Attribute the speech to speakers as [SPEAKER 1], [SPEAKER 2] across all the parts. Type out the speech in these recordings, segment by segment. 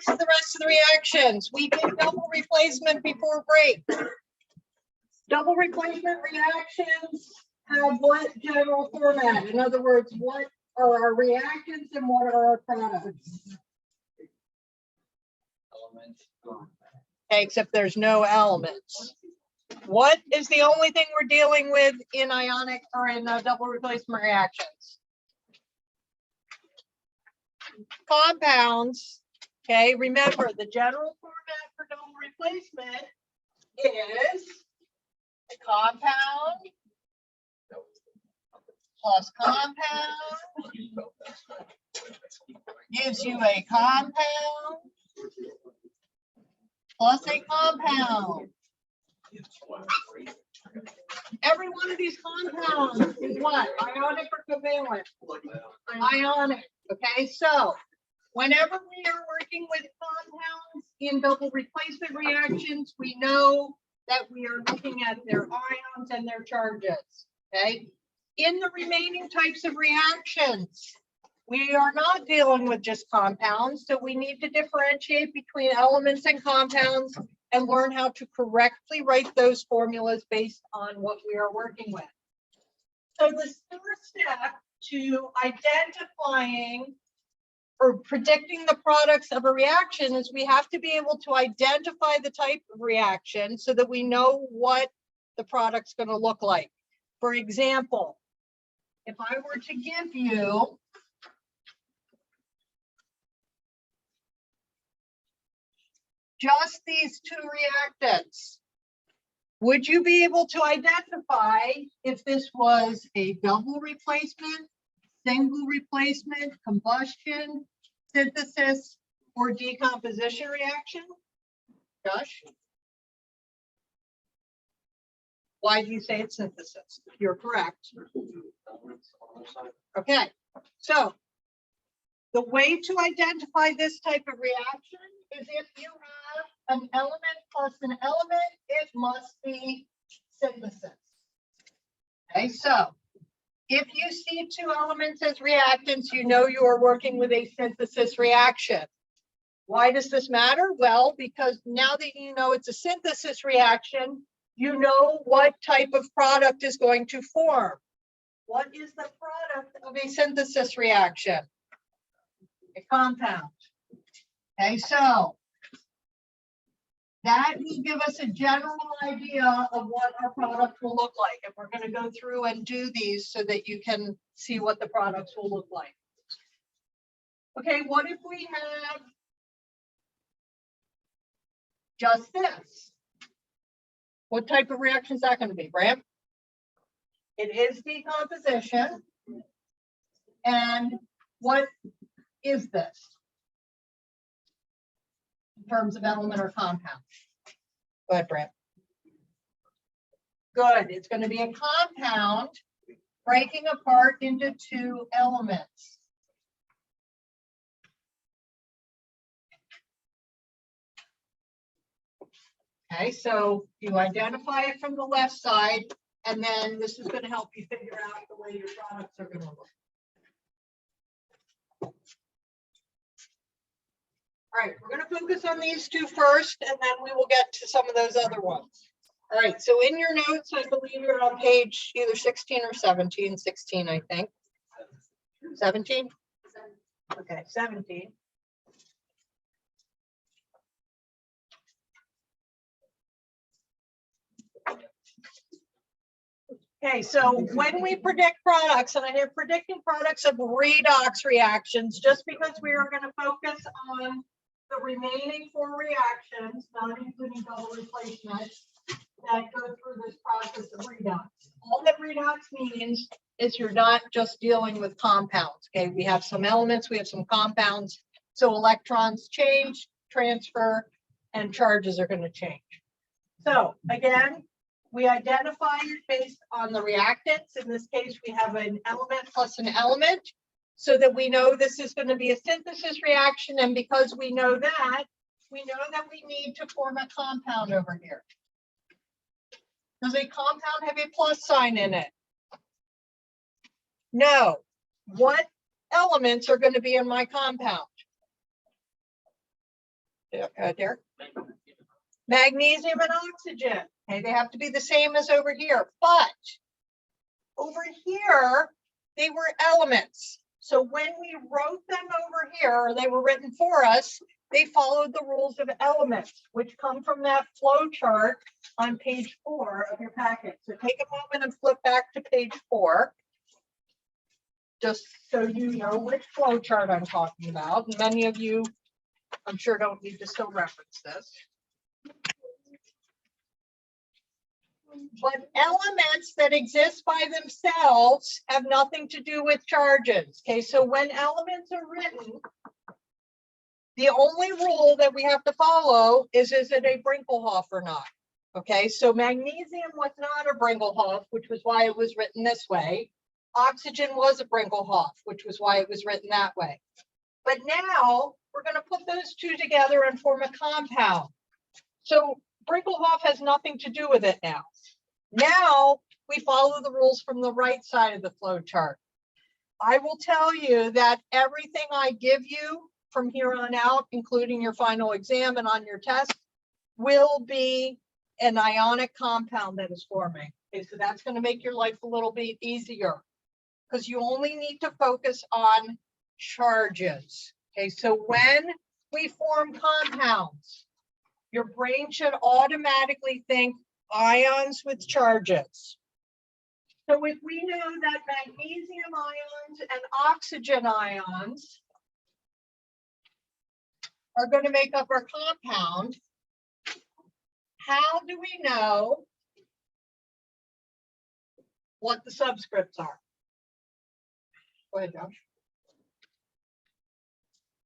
[SPEAKER 1] to the rest of the reactions. We did double replacement before break. Double replacement reactions have what general format? In other words, what are our reactants and what are our products? Okay, except there's no elements. What is the only thing we're dealing with in ionic or in double replacement reactions? Compounds. Okay, remember the general format for double replacement is a compound plus compound gives you a compound plus a compound. Every one of these compounds is what? Ionic or covalent? Ionic. Okay, so whenever we are working with compounds in double replacement reactions, we know that we are looking at their ions and their charges. Okay, in the remaining types of reactions, we are not dealing with just compounds, so we need to differentiate between elements and compounds and learn how to correctly write those formulas based on what we are working with. So the first step to identifying or predicting the products of a reaction is we have to be able to identify the type of reaction so that we know what the product's going to look like. For example, if I were to give you just these two reactants, would you be able to identify if this was a double replacement, single replacement, combustion, synthesis, or decomposition reaction? Josh? Why do you say it's synthesis? You're correct. Okay, so the way to identify this type of reaction is if you have an element plus an element, it must be synthesis. Okay, so if you see two elements as reactants, you know you are working with a synthesis reaction. Why does this matter? Well, because now that you know it's a synthesis reaction, you know what type of product is going to form. What is the product of a synthesis reaction? A compound. Okay, so that will give us a general idea of what our product will look like. And we're going to go through and do these so that you can see what the products will look like. Okay, what if we have just this? What type of reaction is that going to be, Bram? It is decomposition. And what is this in terms of element or compound? Go ahead, Bram. Good. It's going to be a compound breaking apart into two elements. Okay, so you identify it from the left side, and then this is going to help you figure out the way your products are going to look. All right, we're going to focus on these two first, and then we will get to some of those other ones. All right, so in your notes, I believe you're on page either 16 or 17, 16, I think. 17? Okay, 17. Okay, so when we predict products, and I hear predicting products of redox reactions, just because we are going to focus on the remaining four reactions, not including double replacement, that go through this process of redox. All that redox means is you're not just dealing with compounds. Okay, we have some elements, we have some compounds, so electrons change, transfer, and charges are going to change. So again, we identify it based on the reactants. In this case, we have an element plus an element, so that we know this is going to be a synthesis reaction. And because we know that we need to form a compound over here. Does a compound have a plus sign in it? No. What elements are going to be in my compound? Derek? Magnesium and oxygen. Okay, they have to be the same as over here, but over here, they were elements. So when we wrote them over here, or they were written for us, they followed the rules of elements, which come from that flow chart on page 4 of your packet. So take a moment and flip back to page 4, just so you know which flow chart I'm talking about. And many of you, I'm sure, don't need to still reference this. But elements that exist by themselves have nothing to do with charges. Okay, so when elements are written, the only rule that we have to follow is it a Brinkelhoff or not? Okay, so magnesium was not a Brinkelhoff, which was why it was written this way. Oxygen was a Brinkelhoff, which was why it was written that way. But now we're going to put those two together and form a compound. So Brinkelhoff has nothing to do with it now. Now we follow the rules from the right side of the flow chart. I will tell you that everything I give you from here on out, including your final exam and on your test, will be an ionic compound that is forming. Okay, so that's going to make your life a little bit easier because you only need to focus on charges. Okay, so when we form compounds, your brain should automatically think ions with charges. So if we know that magnesium ions and oxygen ions are going to make up our compound, how do we know what the subscripts are? Go ahead, Josh.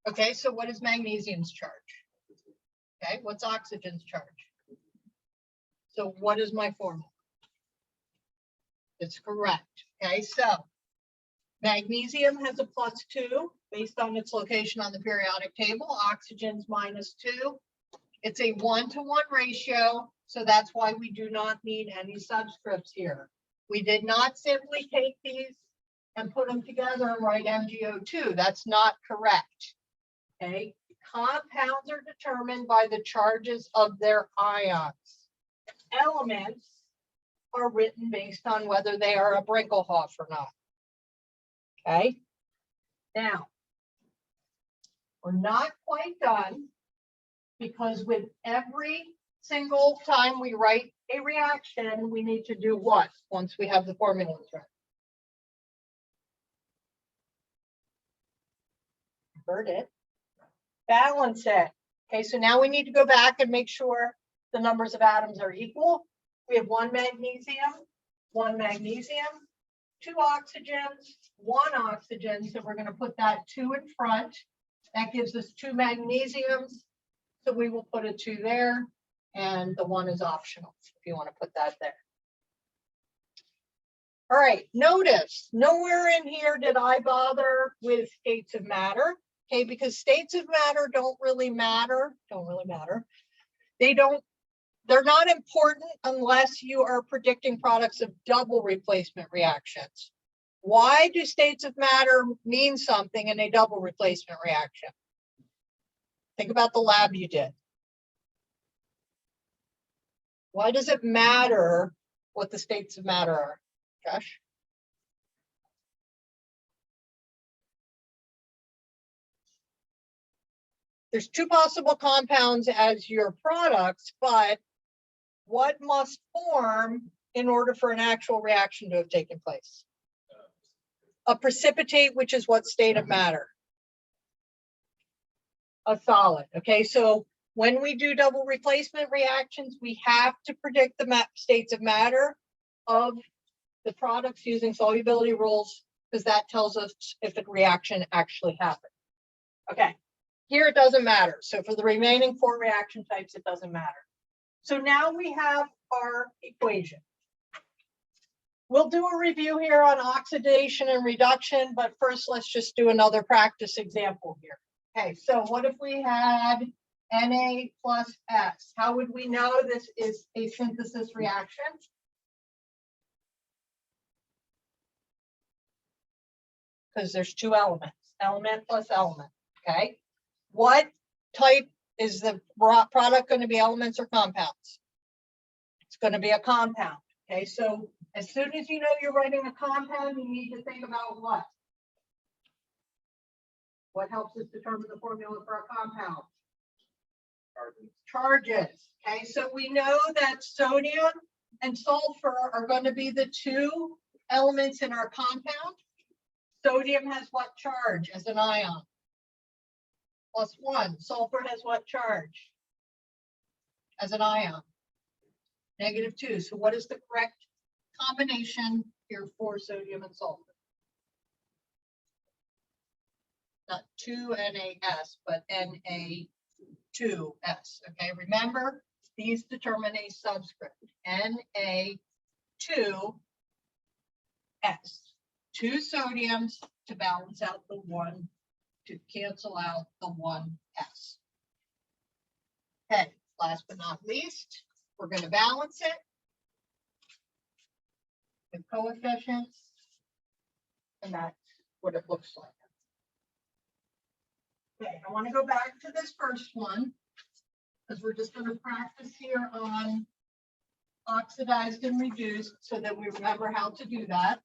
[SPEAKER 1] Okay, so what is magnesium's charge? Okay, what's oxygen's charge? So what is my formula? It's correct. Okay, so magnesium has a +2 based on its location on the periodic table. Oxygen's -2. It's a 1-to-1 ratio, so that's why we do not need any subscripts here. We did not simply take these and put them together and write MgO2. That's not correct. Okay, compounds are determined by the charges of their ions. Elements are written based on whether they are a Brinkelhoff or not. Okay, now we're not quite done because with every single time we write a reaction, we need to do what once we have the formulas right? Heard it. Balance it. Okay, so now we need to go back and make sure the numbers of atoms are equal. We have 1 magnesium, 2 oxygens, 1 oxygen. So we're going to put that 2 in front. That gives us 2 magnesiums. So we will put a 2 there, and the 1 is optional if you want to put that there. All right, notice nowhere in here did I bother with states of matter. Okay, because states of matter don't really matter. They're not important unless you are predicting products of double replacement reactions. Why do states of matter mean something in a double replacement reaction? Think about the lab you did. Why does it matter what the states of matter are? Josh? There's 2 possible compounds as your products, but what must form in order for an actual reaction to have taken place? A precipitate, which is what state of matter? A solid. Okay, so when we do double replacement reactions, we have to predict the states of matter of the products using solubility rules, because that tells us if a reaction actually happened. Okay, here it doesn't matter. So for the remaining 4 reaction types, it doesn't matter. So now we have our equation. We'll do a review here on oxidation and reduction, but first let's just do another practice example here. Okay, so what if we had Na plus S? How would we know this is a synthesis reaction? Because there's 2 elements, element plus element. Okay, what type Is the product going to be elements or compounds? It's going to be a compound. Okay, so as soon as you know you're writing a compound, you need to think about what? What helps us determine the formula for a compound? Charges. Okay, so we know that sodium and sulfur are going to be the two elements in our compound. Sodium has what charge as an ion? +1. Sulfur has what charge as an ion? -2. So what is the correct combination here for sodium and sulfur? Not 2NaS, but Na2S. Okay, remember, these determine a subscript. Na2S. 2 sodiums to balance out the 1, to cancel out the 1S. Okay, last but not least, we're going to balance it with coefficients, and that's what it looks like. Okay, I want to go back to this first one because we're just going to practice here on oxidized and reduced so that we remember how to do that.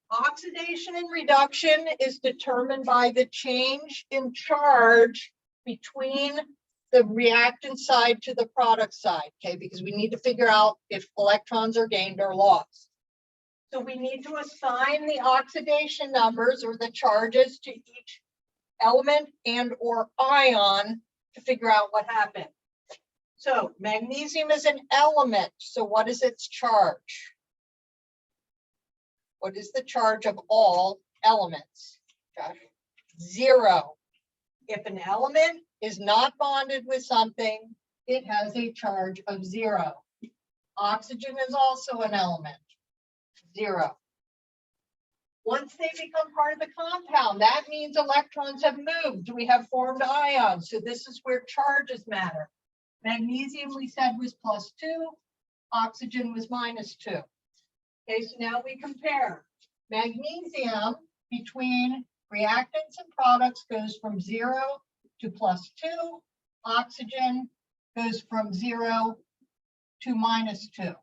[SPEAKER 1] Oxidation and reduction is determined by the change in charge between the reactant side to the product side, okay? Because we need to figure out if electrons are gained or lost. So we need to assign the oxidation numbers or the charges to each element and or ion to figure out what happened. So magnesium is an element. So what is its charge? What is the charge of all elements? Josh? 0. If an element is not bonded with something, it has a charge of 0. Oxygen is also an element. 0. Once they become part of the compound, that means electrons have moved. We have formed ions. So this is where charges matter. Magnesium, we said, was +2. Oxygen was -2. Okay, so now we compare. Magnesium between reactants and products goes from 0 to +2. Oxygen goes from 0 to -2.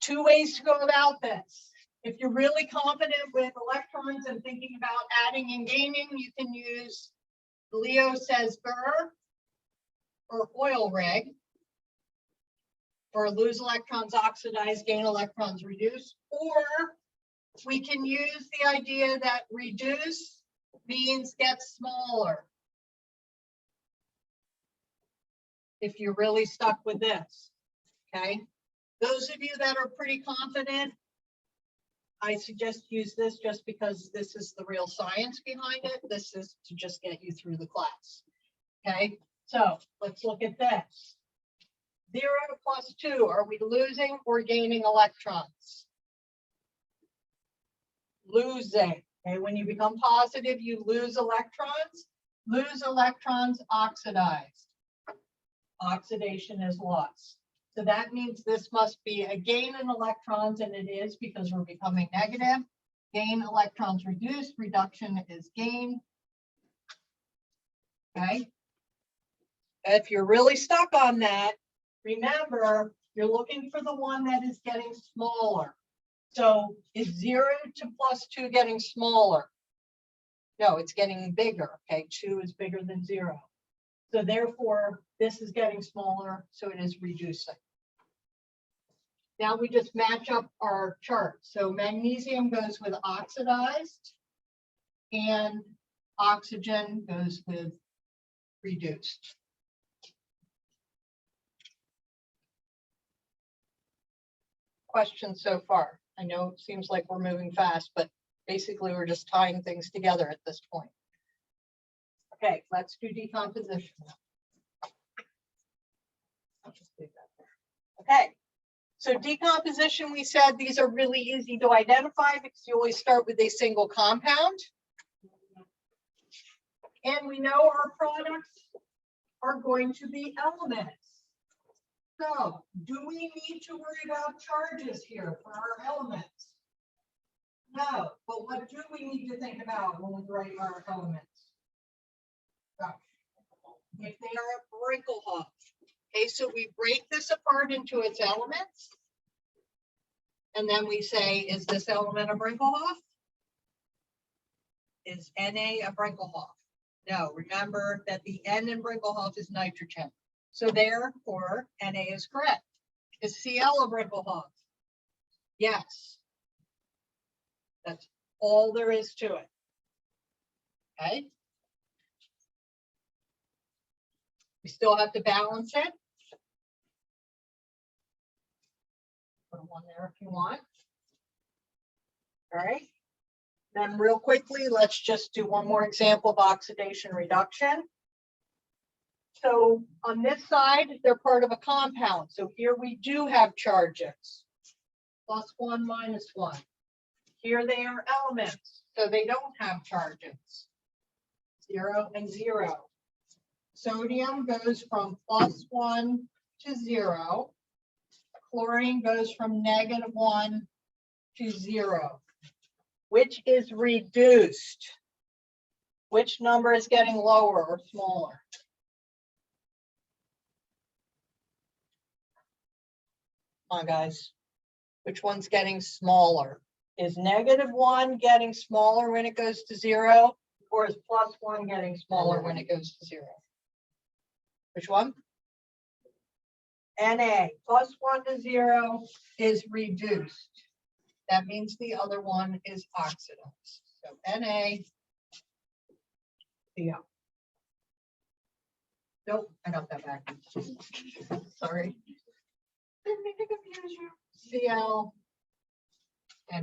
[SPEAKER 1] 2 ways to go about this. If you're really confident with electrons and thinking about adding and gaining, you can use Leo says Burr or oil rig, or lose electrons, oxidize, gain electrons, reduce. Or we can use the idea that reduce means get smaller. If you're really stuck with this, okay? Those of you that are pretty confident, I suggest use this just because this is the real science behind it. This is to just get you through the class, okay? So let's look at this. 0 to +2, are we losing or gaining electrons? Losing. Okay, when you become positive, you lose electrons. Lose electrons, oxidized. Oxidation is loss. So that means this must be a gain in electrons, and it is because we're becoming negative. Gain electrons reduced, reduction is gain. Okay. If you're really stuck on that, remember, you're looking for the one that is getting smaller. So is 0 to +2 getting smaller? No, it's getting bigger. Okay, 2 is bigger than 0. So therefore, this is getting smaller, so it is reducing. Now we just match up our chart. So magnesium goes with oxidized, and oxygen goes with reduced. Questions so far? I know it seems like we're moving fast, but basically we're just tying things together at this point. Okay, let's do decomposition. I'll just do that there. Okay, so decomposition, we said these are really easy to identify because you always start with a single compound. And we know our products are going to be elements. So, do we need to worry about charges here for our elements? No, but what do we need to think about when we write our elements? if they are a Brinkelhoff. Okay, so we break this apart into its elements. And then we say, is this element a Brinkelhoff? Is Na a Brinkelhoff? No, remember that the N in Brinkelhoff is nitrogen. So therefore, Na is correct. Is Cl a Brinkelhoff? Yes. That's all there is to it. Okay. We still have to balance it. Put one there if you want. All right. Then real quickly, let's just do one more example of oxidation reduction. So on this side, they're part of a compound. So here we do have charges. +1, -1. Here they are elements. So they don't have charges. 0 and 0. Sodium goes from +1 to 0. Chlorine goes from -1 to 0. Which is reduced? Which number is getting lower or smaller? Come on, guys. Which one's getting smaller? Is -1 getting smaller when it goes to 0? Or is +1 getting smaller when it goes to 0? Which one? Na, +1 to 0 is reduced. That means the other one is oxidized. So Na, CO. Nope, I got that back. Sorry. Didn't mean to confuse you. Cl, Na.